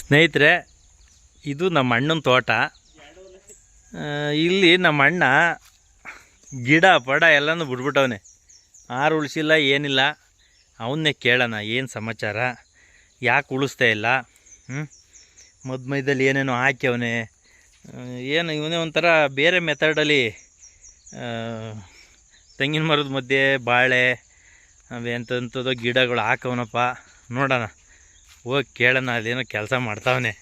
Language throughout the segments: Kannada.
ಸ್ನೇಹಿತರೆ, ಇದು ನಮ್ಮ ಅಣ್ಣನ ತೋಟ. ಇಲ್ಲಿ ನಮ್ಮ ಅಣ್ಣ ಗಿಡ ಪಡ ಎಲ್ಲನೂ ಬಿಟ್ಬಿಟ್ಟವನೆ. ಆರು ಉಳಿಸಿಲ್ಲ, ಏನಿಲ್ಲ. ಅವನ್ನೇ ಕೇಳೋಣ, ಏನು ಸಮಾಚಾರ, ಯಾಕೆ ಉಳಿಸ್ತಾ ಇಲ್ಲ. ಮೈದಲ್ಲಿ ಏನೇನೋ ಹಾಕ್ಯವನೆ. ಏನು ಇವನೇ ಒಂಥರ ಬೇರೆ ಮೆಥಡಲ್ಲಿ ತೆಂಗಿನ ಮರದ ಮಧ್ಯೆ ಬಾಳೆ ಎಂಥದ್ದು ಗಿಡಗಳು ಹಾಕವನಪ್ಪ. ನೋಡೋಣ, ಹೋಗಿ ಕೇಳೋಣ, ಅದೇನೋ ಕೆಲಸ ಮಾಡ್ತಾವನೆ,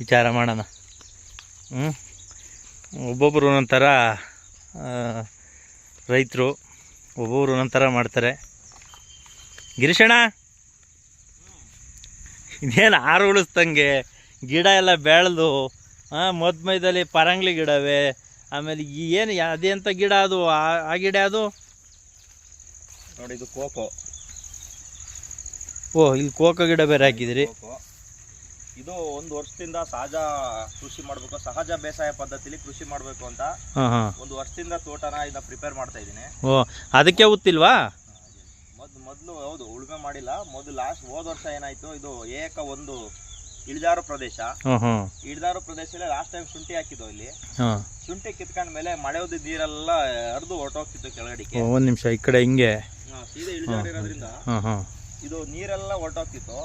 ವಿಚಾರ ಮಾಡೋಣ. ಒಬ್ಬೊಬ್ಬರು ಒಂದೊಂಥರ ರೈತರು, ಒಬ್ಬೊಬ್ರು ಒಂದೊಂಥರ ಮಾಡ್ತಾರೆ. ಗಿರೀಶಣ್ಣ, ಇದೇನು ಆರು ಉಳಿಸ್ದಂಗೆ ಗಿಡ ಎಲ್ಲ ಬೆಳೆದು ಮೈದಲ್ಲಿ ಪರಂಗ್ಲಿ ಗಿಡವೇ. ಆಮೇಲೆ ಏನು ಅದೇಂಥ ಗಿಡ ಅದು, ಆ ಗಿಡ ಅದು ನೋಡಿ, ಇದು ಕೋಕೋ. ಇಲ್ಲಿ ಕೋಕೋ ಗಿಡ ಬೇರೆ ಹಾಕಿದಿರಿ. ಇದು ಒಂದು ವರ್ಷದಿಂದ ಸಹಜ ಕೃಷಿ ಮಾಡಬೇಕು, ಸಹಜ ಬೇಸಾಯ ಪದ್ಧತಿಲಿ ಕೃಷಿ ಮಾಡಬೇಕು ಅಂತ ಒಂದು ವರ್ಷದಿಂದ ತೋಟನ ಇದನ್ನ ಪ್ರಿಪೇರ್ ಮಾಡ್ತಾ ಇದ್ದೀನಿ. ಅದಕ್ಕೆ ಉತ್ತಿಲ್ವಾ? ಮೊದಲು ಹೌದು, ಉಳುಮೆ ಮಾಡಿಲ್ಲ. ಮೊದಲು ಹೋದ ವರ್ಷ ಏನಾಯ್ತು, ಇದು ಒಂದು ಇಳಿಜಾರು ಪ್ರದೇಶ. ಇಳಿಜಾರು ಪ್ರದೇಶದಲ್ಲಿ ಲಾಸ್ಟ್ ಟೈಮ್ ಶುಂಠಿ ಹಾಕಿದ್ದು. ಇಲ್ಲಿ ಶುಂಠಿ ಕಿತ್ಕೊಂಡ ಮೇಲೆ ಮಳೆ ಹೋದ ನೀರೆಲ್ಲ ಹರಿದು ಹೊರಟೋಗ್ತಿತ್ತು ಕೆಳಗಡಿಕೆ. ಒಂದ್ ನಿಮಿಷ, ಈ ಕಡೆ ಹಿಂಗೆ ಸೀದಾ ಇಳಿಜಾರು ಇರೋದ್ರಿಂದ ಇದು ನೀರೆಲ್ಲ ಹೊರಟೋಗ್ತಿತ್ತು.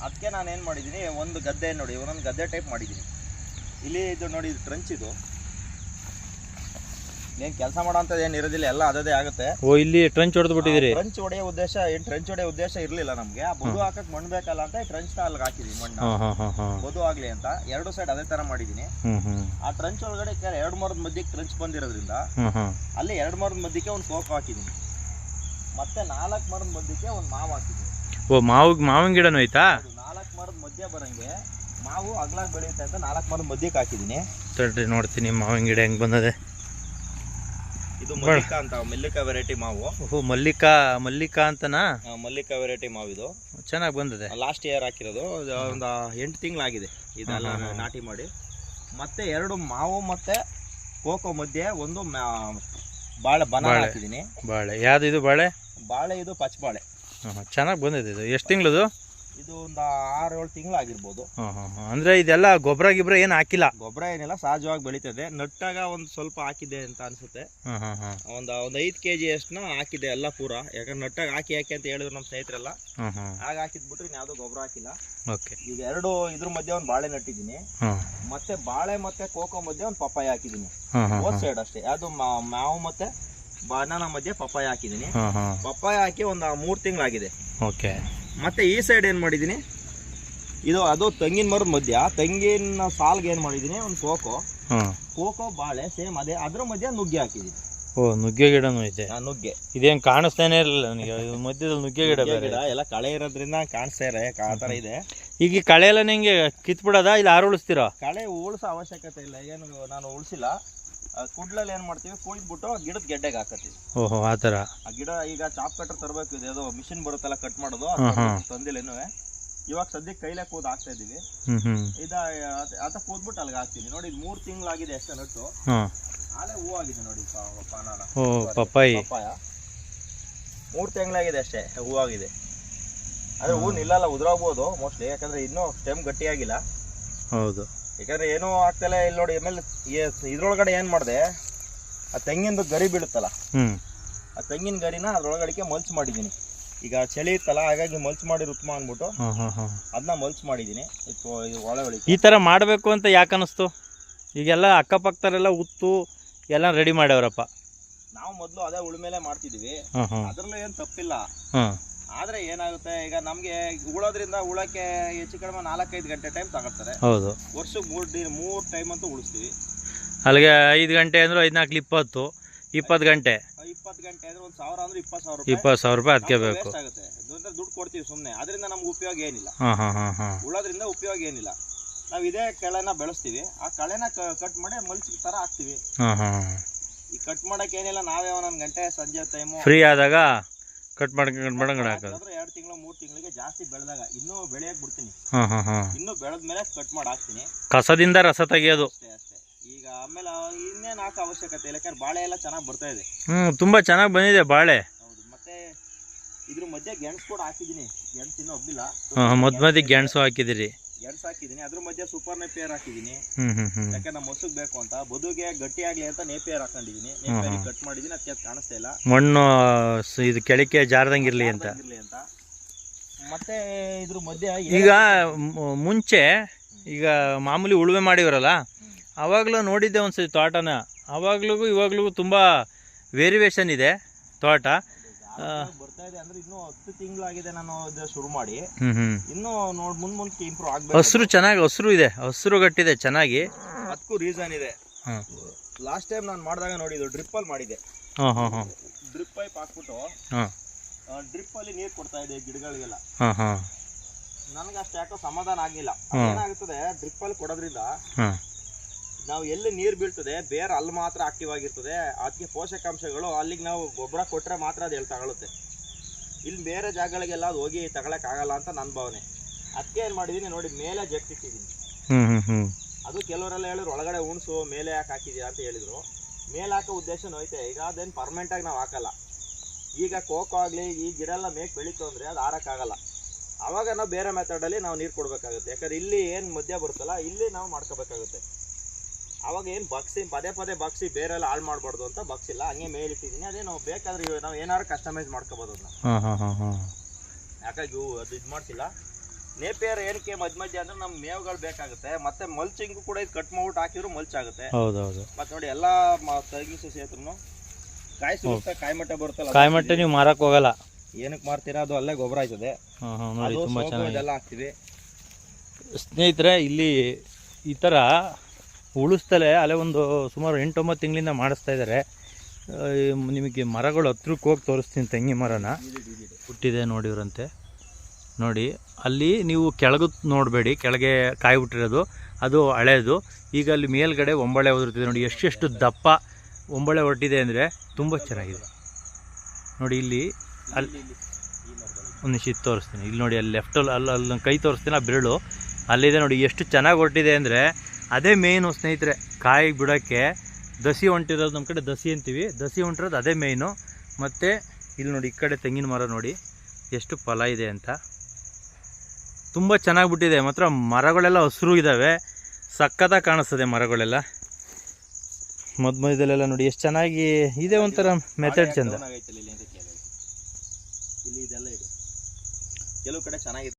ಅದಕ್ಕೆ ನಾನು ಏನ್ ಮಾಡಿದೀನಿ, ಒಂದು ಗದ್ದೆ ನೋಡಿ, ಒಂದೊಂದು ಗದ್ದೆ ಟೈಪ್ ಮಾಡಿದೀನಿ. ಇಲ್ಲಿ ಇದು ನೋಡಿ, ಇದು ಟ್ರಂಚ್. ಇದು ಏನ್ ಕೆಲಸ ಮಾಡೋಂಥದ್ದು ಏನು ಇರೋದಿಲ್ಲ, ಎಲ್ಲ ಅದೇ ಆಗುತ್ತೆ. ಇಲ್ಲಿ ಟ್ರಂಚ್ ಹೊಡೆದು ಬಿಟ್ಟಿದ್ದೀರಿ? ಟ್ರಂಚ್ ಹೊಡೆಯೋ ಉದ್ದೇಶ ಟ್ರಂಚ್ ಹೊಡೆಯೋ ಉದ್ದೇಶ ಇರ್ಲಿಲ್ಲ ನಮ್ಗೆ. ಬದು ಹಾಕಕ್ ಮಣ್ಣು ಬೇಕಲ್ಲ ಅಂತ ಟ್ರಂಚ್ ಅಲ್ಲಿಗೆ ಹಾಕಿದೀನಿ ಮಣ್ಣು, ಬದು ಆಗ್ಲಿ ಅಂತ. ಎರಡು ಸೈಡ್ ಅದೇ ತರ ಮಾಡಿದೀನಿ. ಆ ಟ್ರಂಚ್ ಒಳಗಡೆ ಎರಡು ಮರದ ಮಧ್ಯಕ್ಕೆ ಟ್ರಂಚ್ ಬಂದಿರೋದ್ರಿಂದ ಅಲ್ಲಿ ಎರಡು ಮರದ ಮಧ್ಯಕ್ಕೆ ಒಂದು ಕೋಕೋ ಹಾಕಿದೀನಿ. ಮತ್ತೆ 4 ಮರದ ಮಧ್ಯಕ್ಕೆ ಒಂದು ಮಾವು ಹಾಕಿದೀನಿ. ಮಾವಿನ ಗಿಡನೂ ಐತಾ? 4 ಮರದ ಮಧ್ಯ ಬರಂಗೆ ಮಾವು ಅಗ್ಲಾಗ್ ಬೆಳೆಯುತ್ತೆ ಅಂತ 4 ಮರದ ಮಧ್ಯಕ್ಕೆ ಹಾಕಿದೀನಿ. ನೋಡ್ತೀನಿ ಮಾವಿನ ಗಿಡ ಹೆಂಗ್ ಬಂದದೆ. ಇದು ಮಲ್ಲಿಕಾ ಅಂತ, ಮಲ್ಲಿಕಾ ವೆರೈಟಿ ಮಾವು. ಮಲ್ಲಿಕಾ ಅಂತನಾ? ಮಲ್ಲಿಕಾ ವೆರೈಟಿ ಮಾವು. ಇದು ಚೆನ್ನಾಗಿ ಬಂದಿದೆ. ಲಾಸ್ಟ್ ಇಯರ್ ಹಾಕಿರೋದು. ಒಂದು 8 ತಿಂಗಳಾಗಿದೆ ಇದೆಲ್ಲ ನಾಟಿ ಮಾಡಿ. ಮತ್ತೆ 2 ಮಾವು ಮತ್ತೆ ಕೋಕೋ ಮಧ್ಯೆ ಒಂದು ಬಾಳೆ ಬನಾನಾ ಹಾಕಿದೀನಿ. ಬಾಳೆ ಯಾವ್ದು ಇದು? ಬಾಳೆ ಇದು ಪಚ್ಚಬಾಳೆ. ಚೆನ್ನಾಗಿ ಬಂದಿದೆ. ಇದು ಎಷ್ಟು ತಿಂಗಳದು? ಇದು ಒಂದು 6-7 ತಿಂಗಳಾಗಿರ್ಬೋದು. ಅಂದ್ರೆ ಇದೆಲ್ಲ ಗೊಬ್ಬರ ಏನು ಹಾಕಿಲ್ಲ? ಗೊಬ್ಬರ ಏನಿಲ್ಲ, ಸಹಜವಾಗಿ ಬೆಳೀತದೆ. ನಟ್ಟಾಗ ಒಂದು ಸ್ವಲ್ಪ ಹಾಕಿದೆ ಅಂತ ಅನ್ಸುತ್ತೆ. ಒಂದು 5 kg ಅಷ್ಟನ್ನ ಹಾಕಿದೆ ಎಲ್ಲ ಪೂರ. ಯಾಕಂದ್ರೆ ನಟ್ಟಾಗ ಹಾಕಿ ಅಂತ ಹೇಳಿದ್ರು ನಮ್ಮ ಸ್ನೇಹಿತರೆಲ್ಲ. ಆಗ ಹಾಕಿದ್ಬಿಟ್ರೆ ಯಾವ್ದು ಗೊಬ್ಬರ ಹಾಕಿಲ್ಲ. ಈಗ 2 ಇದ್ರ ಮಧ್ಯೆ ಒಂದು ಬಾಳೆ ನಟ್ಟಿದ್ದೀನಿ. ಮತ್ತೆ ಬಾಳೆ ಮತ್ತೆ ಕೋಕೋ ಮಧ್ಯೆ ಒಂದು ಪಪ್ಪಾಯ ಹಾಕಿದೀನಿ. ಹೋದ್ ಸೈಡ್ ಅಷ್ಟೇ, ಅದು ಮಾವು ಮತ್ತೆ ಬನಾನಾ ಮಧ್ಯೆ ಪಪ್ಪಾಯ ಹಾಕಿದೀನಿ. ಪಪ್ಪಾಯ ಹಾಕಿ ಒಂದು 3 ತಿಂಗಳಾಗಿದೆ. ಮತ್ತೆ ಈ ಸೈಡ್ ಏನ್ ಮಾಡಿದೀನಿ, ಅದು ತೆಂಗಿನ ಮರದ ಮಧ್ಯ ತೆಂಗಿನ ಸಾಲ್ಗೆ ಏನ್ ಮಾಡಿದೀನಿ, ಒಂದು ಕೋಕೋ ಬಾಳೆ ಸೇಮ್ ಅದೇ, ಅದ್ರ ಮಧ್ಯ ನುಗ್ಗೆ ಹಾಕಿದೀನಿ. ನುಗ್ಗೆ ಗಿಡನೂ ಇದೆ. ನುಗ್ಗೆ ಇದೇನ್ ಕಾಣಿಸ್ತಾನೆ ಇರಲಿಲ್ಲ ನನಗೆ. ಮಧ್ಯದಲ್ಲಿ ನುಗ್ಗೆ ಗಿಡ ಎಲ್ಲ ಕಳೆ ಇರೋದ್ರಿಂದ ಕಾಣಿಸ್ತಾ ಇರ ಆ ತರ ಇದೆ. ಈಗ ಈ ಕಳೆ ಎಲ್ಲ ನಿಂಗೆ ಕಿತ್ಬಿಡೋದಾ ಇಲ್ಲ ಆರು ಉಳಿಸ್ತೀರಾ? ಕಳೆ ಉಳಿಸೋ ಅವಶ್ಯಕತೆ ಇಲ್ಲ, ಏನು ನಾನು ಉಳಿಸಿಲ್ಲ. ಕುಡ್ಲಲ್ಲಿ ಏನ್ ಮಾಡ್ತೀವಿ, ಕುಯ್ದ್ಬಿಟ್ಟು ಗಿಡದ ಗೆಡ್ಡೆಗೆ ಹಾಕತ್ತೀವಿ. ಆ ತರ. ಆ ಗಿಡ ಈಗ ಚಾಪ್ ಕಟ್ಟರ್ ತರಬೇಕು, ಇದು ಮಿಷಿನ್ ಬರುತ್ತಲ್ಲ ಕಟ್ ಮಾಡೋದು, ತಂದಿಲ್ಲ ಇನ್ನೂ. ಇವಾಗ ಸದ್ಯಕ್ಕೆ ಕೈಲೇ ಕೂದ್ ಹಾಕ್ತಾ ಇದೀವಿ. ಅದ ಕೂದ್ಬಿಟ್ಟು ಅಲ್ಲಿಗೆ ಹಾಕ್ತೀನಿ. ನೋಡಿ, ಇದು 3 ತಿಂಗಳಾಗಿದೆ ಅಷ್ಟೇ ನಟ್ಟು. ಆಲೆ ಹೂ ಆಗಿದೆ ನೋಡಿ, ಪಪ್ಪಾಯ 3 ತಿಂಗಳಾಗಿದೆ ಅಷ್ಟೇ, ಹೂ ಆಗಿದೆ. ಆದ್ರೆ ಹೂ ನಿಲ್ಲಲ್ಲ, ಉದುರೋಗ್ಬೋದು ಮೋಸ್ಟ್ಲಿ, ಯಾಕಂದ್ರೆ ಇನ್ನೂ ಸ್ಟೆಮ್ ಗಟ್ಟಿಯಾಗಿಲ್ಲ. ಹೌದು, ಯಾಕಂದ್ರೆ ಏನೂ ಆಗ್ತಲ್ಲ. ಇಲ್ಲಿ ನೋಡಿ, ಆಮೇಲೆ ಇದ್ರೊಳಗಡೆ ಏನ್ ಮಾಡಿದೆ, ಆ ತೆಂಗಿನ ಗರಿ ಬೀಳುತ್ತಲ್ಲ, ಆ ತೆಂಗಿನ ಗರಿನ ಅದ್ರೊಳಗಡೆ ಮಲ್ಚ್ ಮಾಡಿದೀನಿ. ಈಗ ಚಳಿ ಇತ್ತಲ್ಲ, ಹಾಗಾಗಿ ಮಲ್ಚ್ ಮಾಡಿ ಉತ್ತಮ ಅಂದ್ಬಿಟ್ಟು ಅದನ್ನ ಮಲ್ಚ್ ಮಾಡಿದೀನಿ. ಒಳಗಡೆ ಈ ತರ ಮಾಡ್ಬೇಕು ಅಂತ ಯಾಕೆ ಅನಿಸ್ತು? ಈಗೆಲ್ಲ ಅಕ್ಕಪಕ್ಕದರೆಲ್ಲ ಉತ್ತು ಎಲ್ಲ ರೆಡಿ ಮಾಡ್ಯಾವ್ರಪ್ಪ. ನಾವು ಮೊದಲು ಅದೇ ಉಳುಮೆಲೆ ಮಾಡ್ತಿದೀವಿ, ಅದ್ರಲ್ಲೂ ಏನ್ ತಪ್ಪಿಲ್ಲ. ಆದ್ರೆ ಏನಾಗುತ್ತೆ, ಈಗ ನಮ್ಗೆ ಉಳೋದ್ರಿಂದ ಉಳಕ್ಕೆ ಹೆಚ್ಚು ಕಡಿಮೆ 4-5 ಗಂಟೆ ಟೈಮ್ ತಗೊಳ್ತಾರೆ. ಹೌದು, ವರ್ಷಕ್ಕೆ 3 ಟೈಮ್ ಅಂತೂ ಉಳಿಸ್ತೀವಿ. ಅಲ್ಲಿಗೆ 5 ಗಂಟೆ ಅಂದ್ರೆ 14, 20 ಗಂಟೆ. 20 ಗಂಟೆ ಅಂದ್ರೆ 1,000 ಅಂದ್ರೆ 20,000 ರೂಪಾಯಿ ಅದಕ್ಕೆ ಬೇಕು. ಆಗುತ್ತೆ, ದುಡ್ಡು ಕೊಡ್ತೀವಿ ಸುಮ್ನೆ. ಅದರಿಂದ ನಮ್ಗೆ ಉಪಯೋಗ ಏನಿಲ್ಲ. ಉಳೋದ್ರಿಂದ ಉಪಯೋಗ ಏನಿಲ್ಲ. ನಾವ್ ಇದೇ ಕಳೆನ ಬೆಳೆಸ್ತೀವಿ, ಆ ಕಳೆನ ಕಟ್ ಮಾಡಿ ಮಲ್ಚ್ ತರ ಹಾಕ್ತಿವಿ. ಈ ಕಟ್ ಮಾಡಕ್ ಏನಿಲ್ಲ, ನಾವೇ 1 ಗಂಟೆ ಸಂಜೆ ಟೈಮು ಫ್ರೀ ಆದಾಗ ಕಟ್ ಮಾಡ್ಕೊಂಡು ಹಾಕೋದು. 2 ತಿಂಗಳು 3 ತಿಂಗಳಿಗೆ ಜಾಸ್ತಿ ಬೆಳೆದಾಗ ಇನ್ನೂ ಬೆಳೆಯಕ್ ಬಿಡ್ತೀನಿ. ಇನ್ನೂ ಬೆಳೆದ್ಮೇಲೆ ಕಟ್ ಮಾಡಿ ಹಾಕ್ತೀನಿ. ಕಸದಿಂದ ರಸ ತೆಗಿಯೋದು ಅಷ್ಟೇ. ಈಗ ಆಮೇಲೆ ಇನ್ನೇನು ಹಾಕೋ ಅವಶ್ಯಕತೆ ಇಲ್ಲ, ಯಾಕಂದ್ರೆ ಬಾಳೆ ಎಲ್ಲ ಚೆನ್ನಾಗಿ ಬರ್ತಾ ಇದೆ. ತುಂಬಾ ಚೆನ್ನಾಗಿ ಬಂದಿದೆ ಬಾಳೆ. ಹೌದು. ಮತ್ತೆ ಇದ್ರ ಮಧ್ಯೆ ಗೆಣಸು ಕೂಡ ಹಾಕಿದೀನಿ. ಗೆಣಸು ಇನ್ನೂ ಹಬ್ಬಿಲ್ಲ. ಮಧ್ಯ ಗೆಣಸು ಹಾಕಿದಿರಿ. ಗೆಣಸು ಹಾಕಿದೀನಿ, ಅದ್ರ ಮಧ್ಯೆ ಸೂಪರ್ ನೇಪಿಯರ್ ಹಾಕಿದೀನಿ. ಯಾಕೆ ನಮ್ಮ ಮೊಸಗ್ ಬೇಕು ಅಂತ, ಬದುಗೆ ಗಟ್ಟಿ ಆಗ್ಲಿ ಅಂತ ನೇಪಿಯರ್ ಹಾಕೊಂಡಿದೀನಿ. ನೇಪಿಯರ್ ಕಟ್ ಮಾಡಿದೀನಿ, ಅದಕ್ಕೆ ಅದು ಕಾಣಿಸ್ತಾ ಇಲ್ಲ. ಮಣ್ಣು ಇದು ಕೆಳಕ್ಕೆ ಜಾರದಂಗಿರ್ಲಿ ಅಂತ. ಮತ್ತೆ ಇದ್ರ ಮಧ್ಯೆ ಈಗ ಮುಂಚೆ ಈಗ ಮಾಮೂಲಿ ಉಳುಮೆ ಮಾಡಿವರಲ್ಲ, ಅವಾಗಲೂ ನೋಡಿದ್ದೆ ಒಂದ್ಸತಿ ತೋಟನ. ಅವಾಗ್ಲಿಗೂ ಇವಾಗ್ಲಿಗೂ ತುಂಬಾ ವೇರಿಯೇಷನ್ ಇದೆ ತೋಟ. ಬರ್ತಾ ಇದೆ ಅಂದ್ರೆ ಇನ್ನೂ 10 ತಿಂಗಳಾಗಿದೆ ನಾನು ಶುರು ಮಾಡಿ. ಇನ್ನೂ ಮುಂದಕ್ಕೆ ಇಂಪ್ರೂವ್ ಆಗ್ಬೇಕು. ಹಸಿರು ಚೆನ್ನಾಗಿ ಹಸಿರು ಇದೆ, ಹಸಿರು ಗಟ್ಟಿದೆ ಚೆನ್ನಾಗಿ. ಅದಕ್ಕೂ ರೀಸನ್ ಇದೆ. ಲಾಸ್ಟ್ ಟೈಮ್ ನಾನು ಮಾಡಿದಾಗ ನೋಡಿದ್ದು ಡ್ರಿಪ್ ಅಲ್ಲಿ ಮಾಡಿದೆ. ಡ್ರಿಪ್ ಪೈಪ್ ಹಾಕ್ಬಿಟ್ಟು ಡ್ರಿಪ್ ಅಲ್ಲಿ ನೀರು ಕೊಡ್ತಾ ಇದೆ ಗಿಡಗಳಿಗೆಲ್ಲ. ನನಗೆ ಅಷ್ಟು ಯಾಕೋ ಸಮಾಧಾನ ಆಗಿಲ್ಲ. ಏನಾಗುತ್ತದೆ, ಡ್ರಿಪ್ ಅಲ್ಲಿ ಕೊಡೋದ್ರಿಂದ ನಾವು ಎಲ್ಲಿ ನೀರು ಬೀಳ್ತದೆ ಬೇರೆ ಅಲ್ಲಿ ಮಾತ್ರ ಆಕ್ಟಿವ್ ಆಗಿರ್ತದೆ. ಅದಕ್ಕೆ ಪೋಷಕಾಂಶಗಳು ಅಲ್ಲಿಗೆ ನಾವು ಗೊಬ್ಬರ ಕೊಟ್ಟರೆ ಮಾತ್ರ ಅದು ಎಲ್ಲಿ ತಗೊಳುತ್ತೆ. ಇಲ್ಲಿ ಬೇರೆ ಜಾಗಗಳಿಗೆಲ್ಲ ಅದು ಹೋಗಿ ತಗೊಳಕ್ಕಾಗಲ್ಲ ಅಂತ ನನ್ನ ಭಾವನೆ. ಅದಕ್ಕೆ ಏನು ಮಾಡಿದ್ದೀನಿ ನೋಡಿ, ಮೇಲೆ ಜಗ್ತಿಟ್ಟಿದ್ದೀನಿ. ಅದು ಕೆಲವರೆಲ್ಲ ಹೇಳಿದ್ರು ಒಳಗಡೆ ಉಣಸು ಮೇಲೆ ಯಾಕೆ ಹಾಕಿದ್ದೀರಾ ಅಂತ ಹೇಳಿದ್ರು. ಮೇಲೆ ಹಾಕೋ ಉದ್ದೇಶನೂ ಐತೆ. ಈಗ ಅದೇನು ಪರ್ಮನೆಂಟಾಗಿ ನಾವು ಹಾಕಲ್ಲ. ಈಗ ಕೋಕೋ ಆಗಲಿ ಈ ಗಿಡ ಎಲ್ಲ ಮೇಕ್ ಬೆಳೀತು ಅಂದರೆ ಅದು ಆರೋಕ್ಕಾಗಲ್ಲ. ಆವಾಗ ನಾವು ಬೇರೆ ಮೆಥಡಲ್ಲಿ ನಾವು ನೀರು ಕೊಡಬೇಕಾಗುತ್ತೆ. ಯಾಕಂದ್ರೆ ಇಲ್ಲಿ ಏನು ಮಧ್ಯ ಬರುತ್ತಲ್ಲ, ಇಲ್ಲಿ ನಾವು ಮಾಡ್ಕೋಬೇಕಾಗುತ್ತೆ. ಅವಾಗ ಏನು ಬಗ್ಸಿ ಪದೇ ಪದೇ ಬಗ್ಸಿ ಬೇರೆಲ್ಲ ಹಾಳು ಮಾಡಬಾರ್ದು ಅಂತ ಬಗ್ಸಿಲ್ಲ, ಹಂಗೆ ಮೇಲಿಟ್ಟಿದ್ದೀನಿ. ಅದೇ ನಾವು ಬೇಕಾದ್ರೆ ನಾವು ಏನಾದ್ರು ಕಸ್ಟಮೈಸ್ ಮಾಡ್ಕೋಬೋದು ಅದನ್ನ. ಯಾಕಾಗಿ ಅದು ಇದು ಮಾಡ್ತಿಲ್ಲ. ನೇಪಿಯರ್ ಏನಕ್ಕೆ ಮಧ್ಯ ಅಂದ್ರೆ ನಮ್ಮ ಮೇವುಗಳು ಬೇಕಾಗುತ್ತೆ. ಮತ್ತೆ ಮಲ್ಚಿಂಗು ಕೂಡ ಇದು ಕಟ್ ಮಾಡ್ಬಿಟ್ಟು ಹಾಕಿದ್ರು ಮಲ್ಚ್ ಆಗುತ್ತೆ. ಮತ್ತೆ ನೋಡಿ ಎಲ್ಲ ತೆಂಗಿನ ಸಸಿ ಹತ್ರನು ಕಾಯಿ ಸುತ್ತ ಕಾಯಿ ಮಟ್ಟ ಬರುತ್ತಲ್ಲ, ಕಾಯಿ ಮಟ್ಟ ನೀವು ಮಾರಕ್ ಹೋಗಲ್ಲ. ಏನಕ್ಕೆ ಮಾರ್ತೀರಾ, ಅದು ಅಲ್ಲೇ ಗೊಬ್ಬರ ಆಯ್ತದೆ. ಇದೆಲ್ಲ ಹಾಕ್ತಿವಿ. ಸ್ನೇಹಿತರೆ, ಇಲ್ಲಿ ಈ ಥರ ಉಳಿಸ್ತಲೇ ಅಲ್ಲೇ ಒಂದು ಸುಮಾರು 8-9 ತಿಂಗಳಿಂದ ಮಾಡಿಸ್ತಾ ಇದ್ದಾರೆ. ನಿಮಗೆ ಮರಗಳು ಹತ್ರಕ್ಕೆ ಹೋಗಿ ತೋರಿಸ್ತೀನಿ. ತೆಂಗಿನ ಮರನ ಹುಟ್ಟಿದೆ ನೋಡಿವ್ರಂತೆ. ನೋಡಿ ಅಲ್ಲಿ ನೀವು ಕೆಳಗೆ ನೋಡಬೇಡಿ, ಕೆಳಗೆ ಕಾಯಿ ಬಿಟ್ಟಿರೋದು ಅದು ಹಳೇದು. ಈಗ ಅಲ್ಲಿ ಮೇಲ್ಗಡೆ ಒಂಬಳೆ ಉದುರ್ತಿದೆ ನೋಡಿ, ಎಷ್ಟು ದಪ್ಪ ಒಂಬಳೆ ಹೊರಟಿದೆ ಅಂದರೆ ತುಂಬ ಚೆನ್ನಾಗಿದೆ. ನೋಡಿ ಇಲ್ಲಿ ಅಲ್ಲಿ ಒಂದು ನಿಮಿಷ ಇದು ತೋರಿಸ್ತೀನಿ. ಇಲ್ಲಿ ನೋಡಿ ಅಲ್ಲಿ ಲೆಫ್ಟಲ್ಲಿ ಅಲ್ಲಿ ಕೈ ತೋರಿಸ್ತೀನಿ, ಆ ಬೆರಳು ಅಲ್ಲಿದೆ ನೋಡಿ. ಎಷ್ಟು ಚೆನ್ನಾಗಿ ಹೊರಟಿದೆ ಅಂದರೆ ಅದೇ ಮೇಯ್ನು ಸ್ನೇಹಿತರೆ. ಕಾಯಿ ಬಿಡೋಕ್ಕೆ ದಸಿ ಹೊಂಟಿರೋದು, ನಮ್ಮ ಕಡೆ ದಸಿ ಅಂತೀವಿ, ದಸಿ ಹೊಂಟಿರೋದು ಅದೇ ಮೇಯ್ನು. ಮತ್ತು ಇಲ್ಲಿ ನೋಡಿ ಈ ಕಡೆ ತೆಂಗಿನ ಮರ ನೋಡಿ ಎಷ್ಟು ಫಲ ಇದೆ ಅಂತ. ತುಂಬ ಚೆನ್ನಾಗಿ ಬಿಟ್ಟಿದೆ ಮಾತ್ರ. ಮರಗಳೆಲ್ಲ ಹಸಿರು ಇದ್ದಾವೆ, ಸಕ್ಕತ್ತಾಗಿ ಕಾಣಿಸ್ತದೆ ಮರಗಳೆಲ್ಲ. ಮಧ್ಯದಲ್ಲೆಲ್ಲ ನೋಡಿ ಎಷ್ಟು ಚೆನ್ನಾಗಿ ಇದೆ, ಒಂಥರ ಮೆಥಡ್ ಚಂದ. ಇಲ್ಲಿ ಇದೆಲ್ಲ ಇದೆ, ಕೆಲವು ಕಡೆ ಚೆನ್ನಾಗಿದೆ.